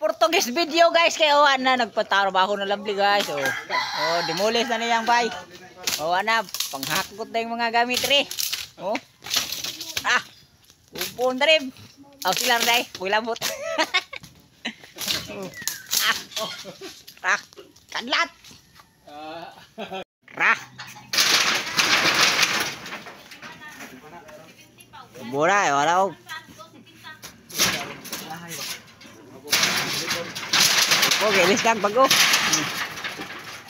Portuguese video guys kay Owan na nagpatrabaho na labli guys. Demolis na niyang bay. Ana panghakot na yung mga gamit ri. Upon rin. Silar day, pulabot. Kadlat. Bora wala og. Okay, let's go bago.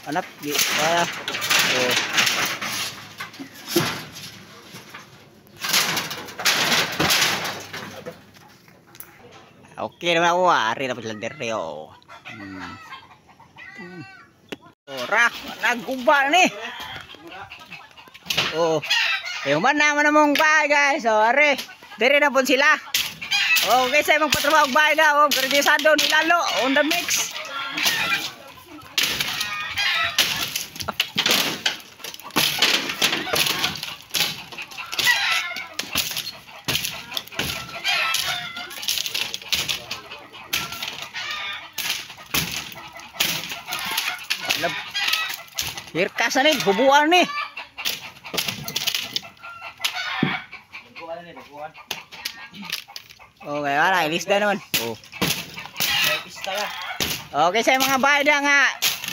Anak di okay naman ako ari na pala deryo. Nagguba ni. Man naman namong bahay guys. Ari, dire na pun sila. Okay, sa imong patrabaho bahay na kredisado ni Lalo on the mix. Hirkas na ni, hubuan ni. Okay, wala, ilis na naman. Okay, sa mga bahay na nga,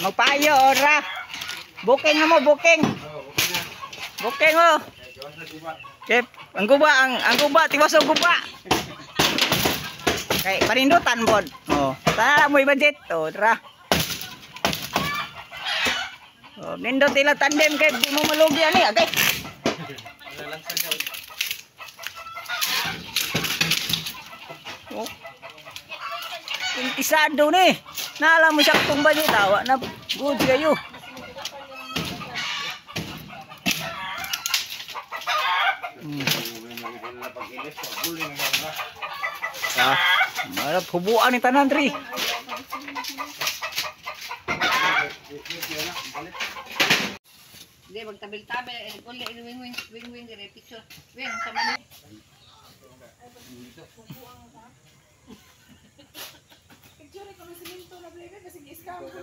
magpayo, ora. Booking na mo, booking. Booking mo. Okay, ang guba, tiwas ang guba. Okay, panindutan po. Sana mo i-budget. Tara. Nindot nila tandem kay di mo malugi ani agay. Intisado ni. Nala mo siya kung ba ni tawa na good kayo. Marap hubuan ni tanan tri. Hindi, magtabil-tabil. Wing-wing dire picture. Wing, sama ni. Picture ko na siminto na blebe kasi gi-scam ko.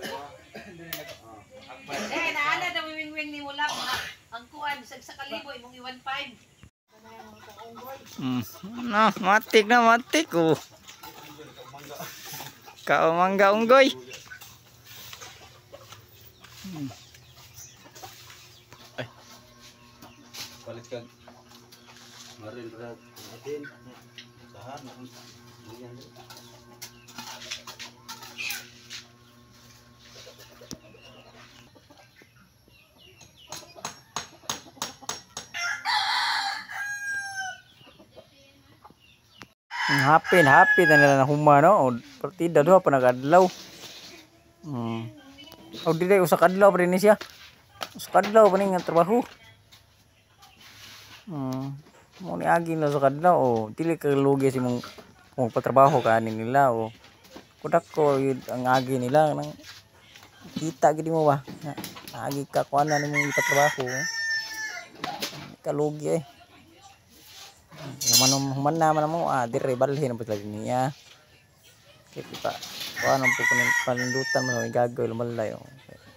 Naala daw wing-wing ni wala ang kuan sa kaliboy mong 1.5. Matik na matik ko. Kaumangga unggoy. Balik kag marin ra atin usaha na yan. Happy na nila na humano partida do pa nagadlaw. Di day usa kadlaw pa rin siya. Usa kadlaw pa ning trabaho. Mo ni agi na sa kadlaw dili ka lugi si mong patrabaho kanin nila kudak ko ang agi nila nang kita gid mo ba agi ka kuan na nimong patrabaho kalugi man naman mo dire balhin ang paglag niya kit pa kuan ang panindutan mo gagawin lumalay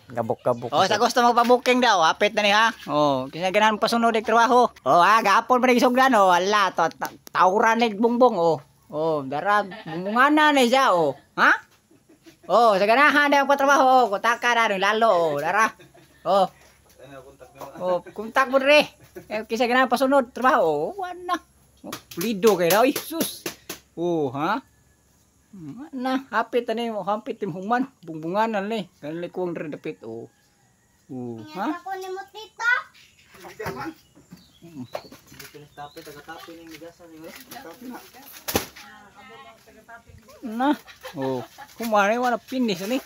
gabok-gabok. Sa gusto magpa-booking daw, hapit na ni ha. Kaya ganahan pasunod ng trabaho. Gapon pa rin isugdan wala tawran nig bungbong darag bumbunganan ni siya ha? Sa ganahan daw patrabaho kontak na ni Lalo dara. Kontak mo rin. Kaya ganahan pasunod trabaho wala. Pulido kay daw sus. Ha? Na hapit ani mo hapit tim human bungbunganan ni kanli kuang dapit ha ako ni mo tita Tapit taga-tapin ning bigasan ni na kumare wala finish ani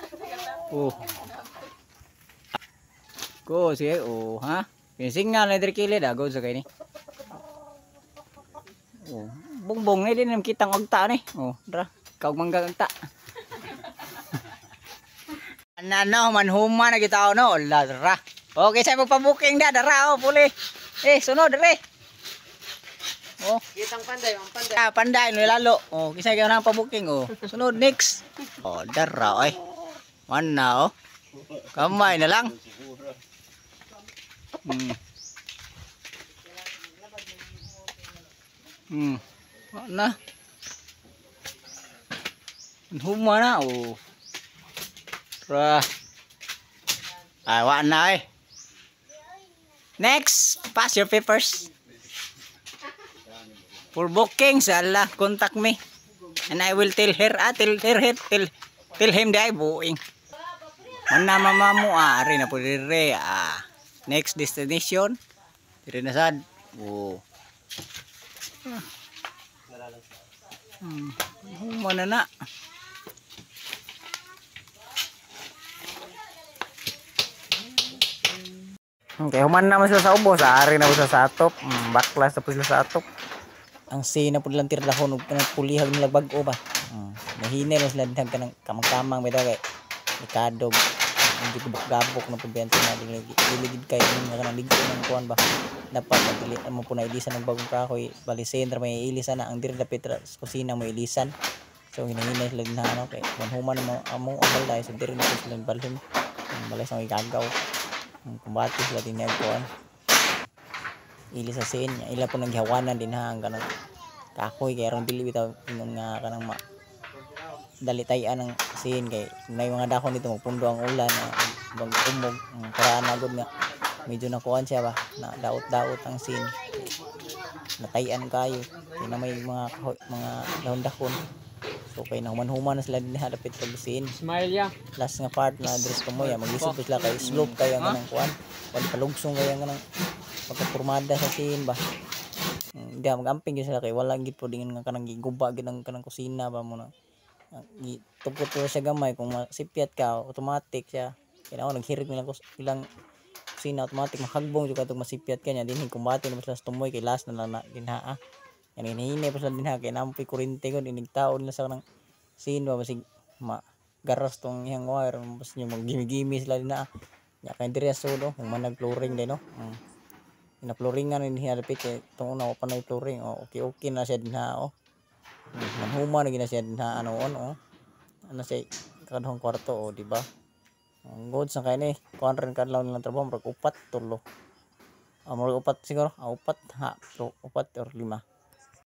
ko sige ha finishing nga na dire kilid go sa kay ni bongbong ni din kitang ogta ni dra kag mangga ta. Ano man human na kita no lara. Okay sa mo pa-booking da dara puli. Sunod dire. Oh. Kitang panday, ang panday. Ah, panday no lalo. Oh, kisay kayo nang pabuking oh. Sunod next. Oh, dara oy. Mana oh. Kamay na lang. Na. Huma na oh. Ra. Ah, wa na eh. Next, pass your papers. For booking, sala, contact me. And I will tell her, tell him that I booking. Mana mama mo, ari na po dire. Next destination, dire na sad. Oh. Mana na. Okay, human naman sila sa ubos. Ari na po sa atop. Baklas na po sila sa atop. Ang sina po lang tiradahon ug kanang pulihag nila bag-o ba. Mahina na sila dinhag kanang kamang-kamang bitaw kay ikadog. Hindi ko gabok na pabiyento na diligid kay nga kanang ligto ng kuan ba. Dapat dili mo po na ilisan ng bagong kahoy. Bali center may ilisan na ang diri dapat sa kusina mo ilisan. So hinahinay sila din ano kay kung human mo among balay so diri na sila balhin. Balay sa igagaw. Kumbati sila din yung kuan. Ili sa sin ila po naghihawanan din ha ang kanang kahoy kay ron dili bitaw ingon nga kanang dalitayan ng sin kay may mga dahon dito magpundo ang ulan bag umog para nagod nga medyo nakuan siya ba na daot-daot ang sin natayan kayo kay na may mga kahoy, mga dahon-dahon so kay nahuman-human na sila din ha dapit pag sin Smile ya. last nga part na address ko mo ya maglisod sila kay slope kay ang kanang kuan wala palugsong kay ang kanang pagkapormada sa sin ba. Hindi magamping gyud sila kay wala gid po dingan nga kanang giguba gid ang kanang kusina ba mo na. Tupot to siya gamay kung masipyat ka automatic siya. Kaya naghirig nilang ilang kusina automatic mahagbong jud kadtong masipyat ka nya dinhi kumbati na sa tumoy kay last na lang na dinha. Yan hinihine pa sila dinha kay nampoy kuryente ko inig taon na sa kanang sin ba basig garas tong iyang wire bas niyo maggimi-gimi sila dinha. Ya kay diri sa sudo kung man nag-flooring din no. Ina-flooringan ni harapit kay tong una pa na flooring okay na siya dinha manhuma na gina siya dinha ano ano siya kadhong kwarto di ba good sa kay ni kuan rin kadlaw nilang trabaho murag upat tulo murag upat siguro upat ha so upat or lima